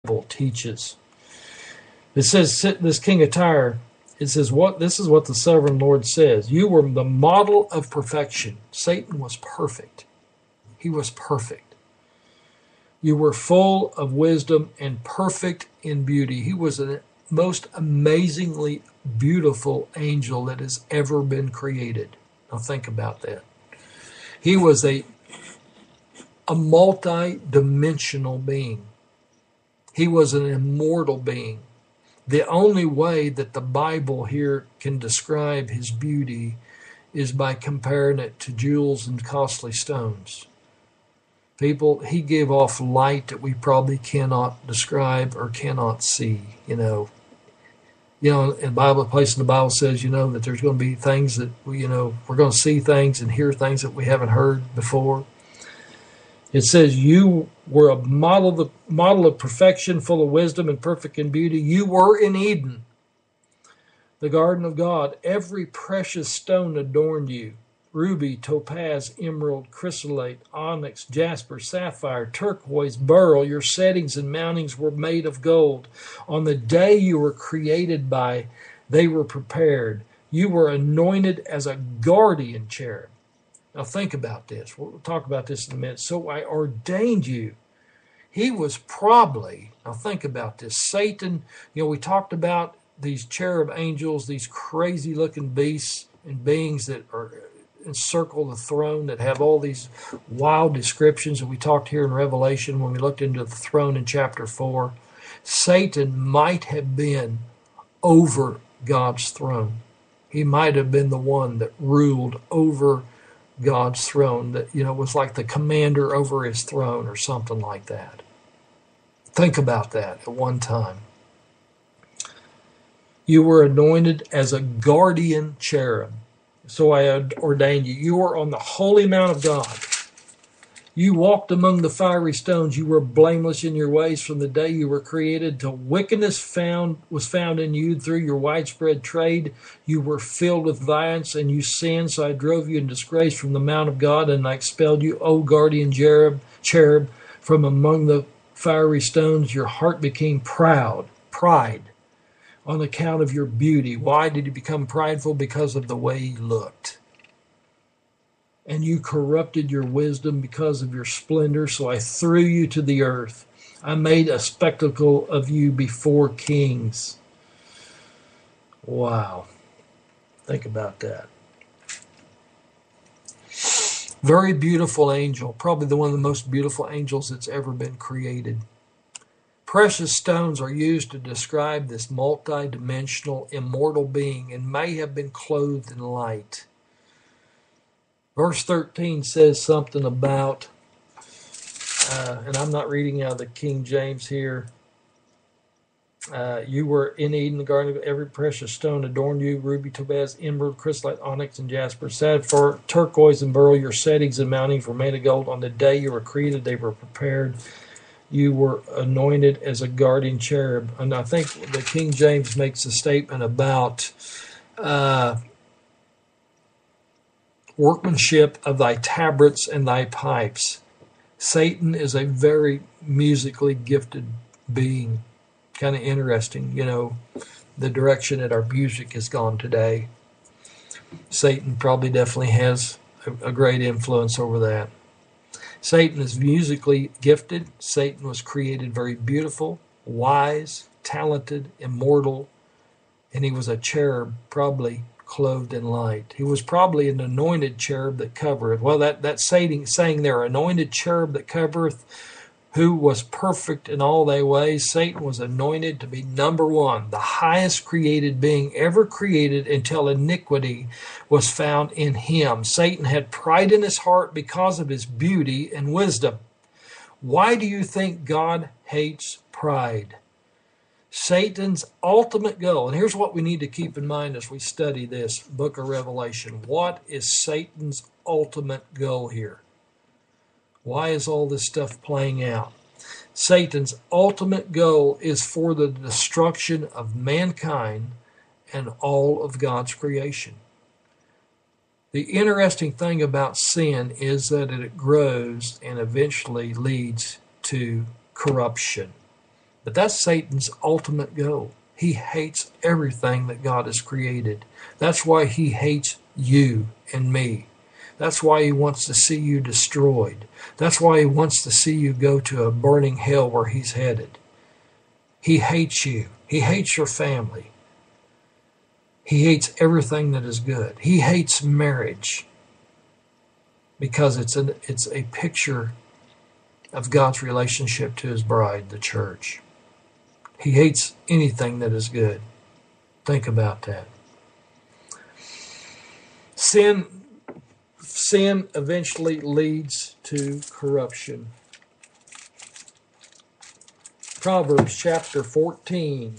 Bible teaches. It says, this king of Tyre, it says, this is what the sovereign Lord says. You were the model of perfection. Satan was perfect. He was perfect. You were full of wisdom and perfect in beauty. He was the most amazingly beautiful angel that has ever been created. Now think about that. He was a multi-dimensional being. He was an immortal being. The only way that the Bible here can describe his beauty is by comparing it to jewels and costly stones. People, he gave off light that we probably cannot describe or cannot see. In the Bible, a place in the Bible says, that there's going to be things that we're going to see things and hear things that we haven't heard before. It says you were a model of perfection, full of wisdom and perfect in beauty. You were in Eden, the garden of God. Every precious stone adorned you. Ruby, topaz, emerald, chrysolite, onyx, jasper, sapphire, turquoise, beryl. Your settings and mountings were made of gold. On the day you were created by, they were prepared. You were anointed as a guardian cherub. Now think about this. We'll talk about this in a minute. So I ordained you. He was probably, now think about this, Satan, we talked about these cherub angels, these crazy looking beasts and beings that are encircle the throne, that have all these wild descriptions that we talked here in Revelation when we looked into the throne in chapter 4. Satan might have been over God's throne. He might have been the one that ruled over God's throne, that was like the commander over his throne or something like that. Think about that at one time. You were anointed as a guardian cherub. So I ordained you. You were on the holy mount of God. You walked among the fiery stones. You were blameless in your ways from the day you were created till wickedness was found in you through your widespread trade. You were filled with violence and you sinned, so I drove you in disgrace from the mount of God, and I expelled you, O guardian cherub, from among the fiery stones. Your heart became pride, on account of your beauty. Why did you become prideful? Because of the way you looked. And you corrupted your wisdom because of your splendor, so I threw you to the earth. I made a spectacle of you before kings. Wow. Think about that. Very beautiful angel, probably one of the most beautiful angels that's ever been created. Precious stones are used to describe this multi-dimensional, immortal being and may have been clothed in light. Verse 13 says something about, and I'm not reading out of the King James here. You were in Eden, the garden of every precious stone adorned you, ruby, topaz, emerald, chrysolite, onyx, and jasper, sapphire, turquoise, and beryl. Your settings and mountings were made of gold. On the day you were created, they were prepared. You were anointed as a guardian cherub. And I think the King James makes a statement about workmanship of thy tabrets and thy pipes. Satan is a very musically gifted being. Kind of interesting, the direction that our music has gone today. Satan probably definitely has a great influence over that. Satan is musically gifted. Satan was created very beautiful, wise, talented, immortal, and he was a cherub, probably clothed in light. He was probably an anointed cherub that covereth. Well, that saying there, anointed cherub that covereth, who was perfect in all thy ways. Satan was anointed to be number one, the highest created being ever created until iniquity was found in him. Satan had pride in his heart because of his beauty and wisdom. Why do you think God hates pride? Satan's ultimate goal, and here's what we need to keep in mind as we study this book of Revelation. What is Satan's ultimate goal here? Why is all this stuff playing out? Satan's ultimate goal is for the destruction of mankind and all of God's creation. The interesting thing about sin is that it grows and eventually leads to corruption. But that's Satan's ultimate goal. He hates everything that God has created. That's why he hates you and me. That's why he wants to see you destroyed. That's why he wants to see you go to a burning hell where he's headed. He hates you. He hates your family. He hates everything that is good. He hates marriage because it's a picture of God's relationship to his bride, the church. He hates anything that is good. Think about that. Sin eventually leads to corruption. Proverbs chapter 14.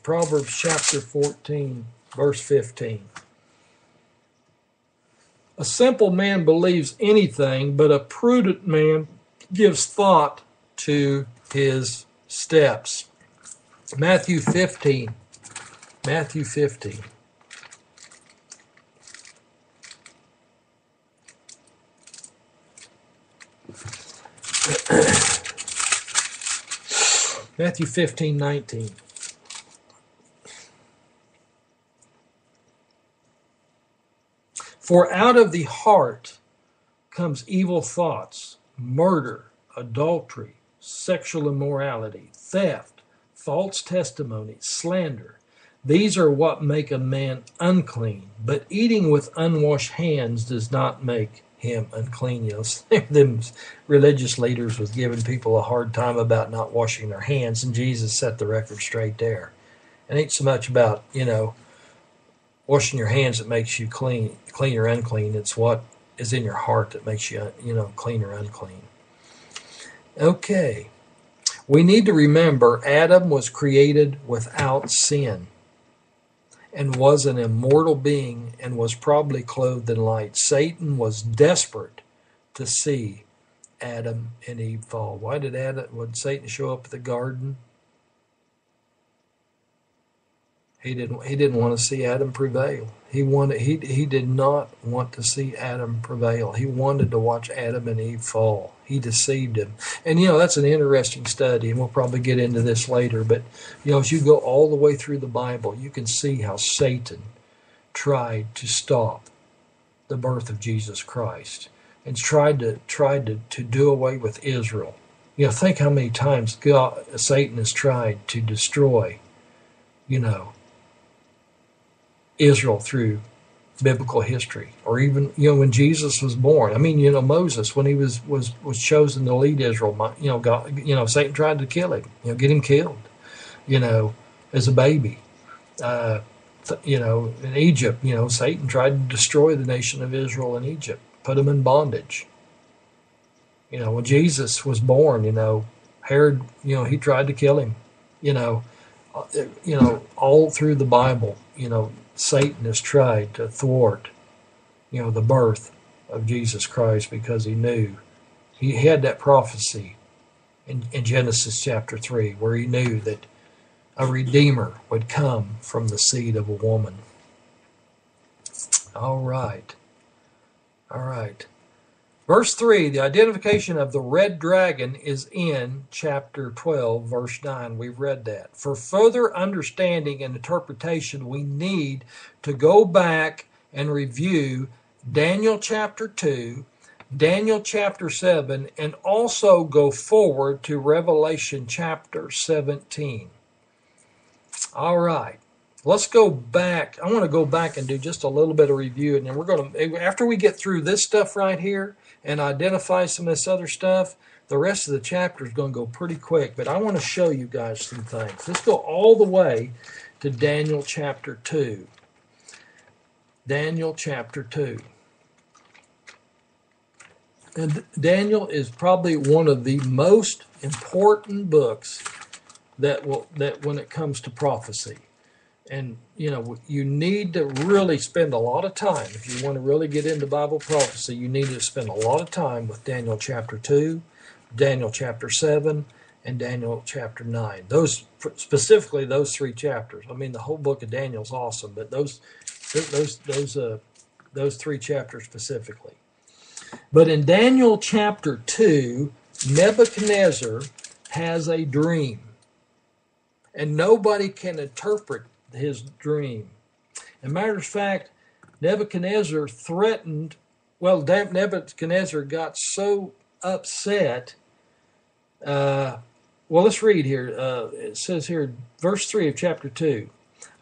Proverbs chapter 14, verse 15. A simple man believes anything, but a prudent man gives thought to his steps. Matthew 15. Matthew 15. Matthew 15:19. For out of the heart comes evil thoughts, murder, adultery, sexual immorality, theft, false testimony, slander. These are what make a man unclean, but eating with unwashed hands does not make him unclean. You know, them religious leaders was giving people a hard time about not washing their hands, and Jesus set the record straight there. It ain't so much about, washing your hands that makes you clean or unclean. It's what is in your heart that makes you, clean or unclean. Okay. We need to remember Adam was created without sin and was an immortal being and was probably clothed in light. Satan was desperate to see Adam and Eve fall. Why would Satan show up at the garden? He didn't want to see Adam prevail. He did not want to see Adam prevail. He wanted to watch Adam and Eve fall. He deceived him. And that's an interesting study, and we'll probably get into this later, but as you go all the way through the Bible, you can see how Satan tried to stop the birth of Jesus Christ and tried to do away with Israel. Think how many times Satan has tried to destroy Israel through biblical history, or even when Jesus was born. I mean, Moses, when he was chosen to lead Israel, God, Satan tried to kill him, get him killed, as a baby. In Egypt, Satan tried to destroy the nation of Israel in Egypt, put them in bondage. When Jesus was born, Herod, he tried to kill him. All through the Bible, Satan has tried to thwart, the birth of Jesus Christ because he knew. He had that prophecy in Genesis chapter 3 where he knew that a Redeemer would come from the seed of a woman. All right. Verse 3, the identification of the red dragon is in chapter 12, verse 9. We've read that. For further understanding and interpretation, we need to go back and review Daniel chapter 2, Daniel chapter 7, and also go forward to Revelation chapter 17. All right. Let's go back. I want to go back and do just a little bit of review, and then we're going to, after we get through this stuff right here and identify some of this other stuff, the rest of the chapter is going to go pretty quick, but I want to show you guys some things. Let's go all the way to Daniel chapter 2. Daniel chapter 2. And Daniel is probably one of the most important books that when it comes to prophecy. And, you need to really spend a lot of time. If you want to really get into Bible prophecy, you need to spend a lot of time with Daniel chapter 2, Daniel chapter 7, and Daniel chapter 9. Specifically those three chapters. I mean, the whole book of Daniel is awesome, but those three chapters specifically. But in Daniel chapter 2, Nebuchadnezzar has a dream, and nobody can interpret his dream. As a matter of fact, Nebuchadnezzar threatened, Nebuchadnezzar got so upset. Let's read here. It says here, verse 3 of chapter 2.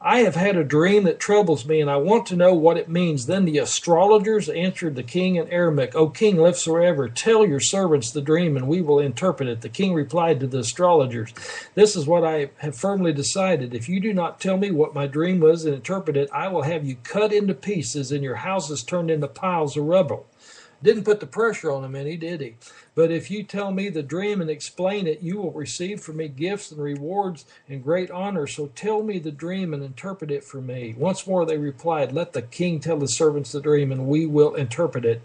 I have had a dream that troubles me, and I want to know what it means. Then the astrologers answered the king in Aramaic, O king, live forever. Tell your servants the dream, and we will interpret it. The king replied to the astrologers, This is what I have firmly decided. If you do not tell me what my dream was and interpret it, I will have you cut into pieces and your houses turned into piles of rubble. Didn't put the pressure on him any, did he? But if you tell me the dream and explain it, you will receive from me gifts and rewards and great honor. So tell me the dream and interpret it for me. Once more they replied, Let the king tell his servants the dream, and we will interpret it.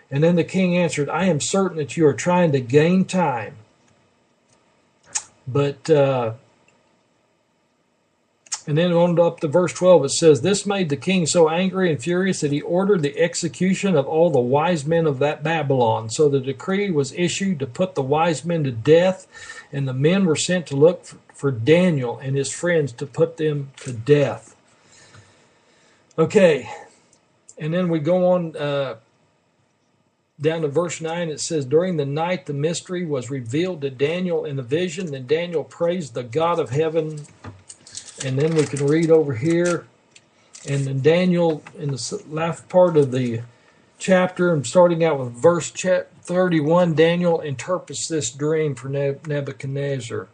And then the king answered, I am certain that you are trying to gain time. But and then on up to verse 12, it says, This made the king so angry and furious that he ordered the execution of all the wise men of that Babylon. So the decree was issued to put the wise men to death, and the men were sent to look for Daniel and his friends to put them to death. Okay, and then we go on down to verse 9. It says, During the night the mystery was revealed to Daniel in the vision. Then Daniel praised the God of heaven. And then we can read over here, and then Daniel, in the last part of the chapter, and starting out with verse 31, Daniel interprets this dream for Nebuchadnezzar.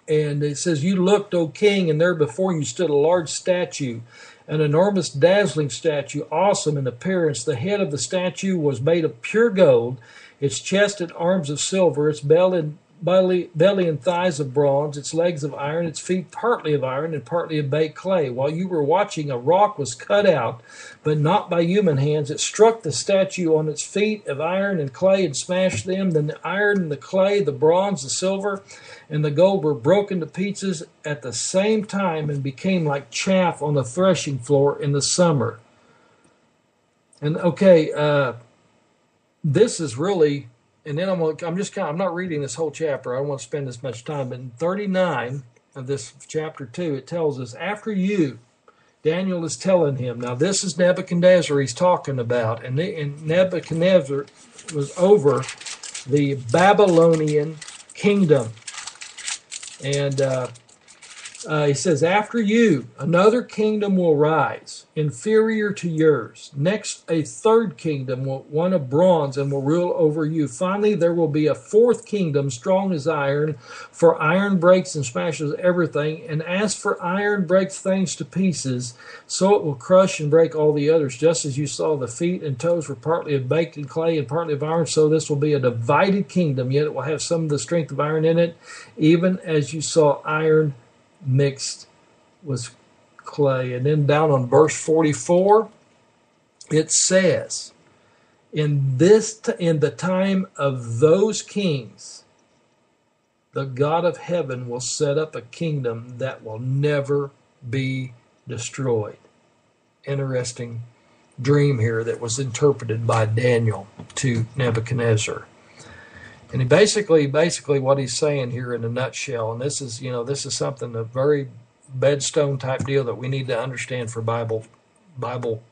And it says, You looked, O king, and there before you stood a large statue, an enormous dazzling statue, awesome in appearance. The head of the statue was made of pure gold, its chest and arms of silver, its belly and thighs of bronze, its legs of iron, its feet partly of iron and partly of baked clay. While you were watching, a rock was cut out, but not by human hands. It struck the statue on its feet of iron and clay and smashed them. Then the iron and the clay, the bronze, the silver, and the gold were broken to pieces at the same time and became like chaff on the threshing floor in the summer. And this is really... And then I'm not reading this whole chapter. I don't want to spend this much time. But in 39 of this chapter 2, it tells us, after you, Daniel is telling him. Now, this is Nebuchadnezzar he's talking about. And Nebuchadnezzar was over the Babylonian kingdom. And he says, after you, another kingdom will rise, inferior to yours. Next, a third kingdom, one of bronze, and will rule over you. Finally, there will be a fourth kingdom, strong as iron, for iron breaks and smashes everything. And as for iron breaks things to pieces, so it will crush and break all the others. Just as you saw the feet and toes were partly of baked clay and partly of iron, so this will be a divided kingdom, yet it will have some of the strength of iron in it, even as you saw iron mixed with clay. And then down on verse 44, it says, in the time of those kings, the God of heaven will set up a kingdom that will never be destroyed. Interesting dream here that was interpreted by Daniel to Nebuchadnezzar. And he basically what he's saying here in a nutshell, and this is something, a very bedstone type deal that we need to understand for Bible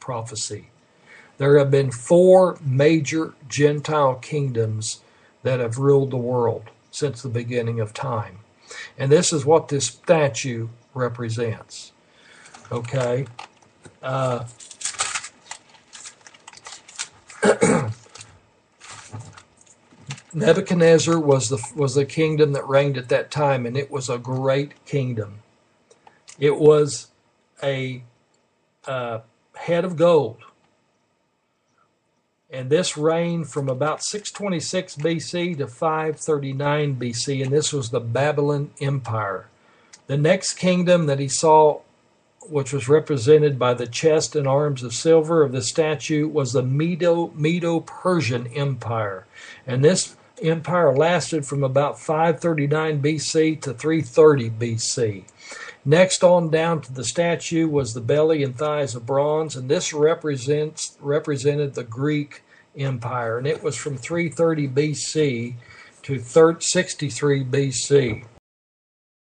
prophecy. There have been 4 major Gentile kingdoms that have ruled the world since the beginning of time. And this is what this statue represents. Okay? Nebuchadnezzar was the kingdom that reigned at that time, and it was a great kingdom. It was a head of gold. And this reigned from about 626 BC to 539 BC, and this was the Babylon Empire. The next kingdom that he saw, which was represented by the chest and arms of silver of the statue, was the Medo-Persian Empire. And this empire lasted from about 539 BC to 330 BC. Next on down to the statue was the belly and thighs of bronze, and this represented the Greek Empire, and it was from 330 BC to 63 BC.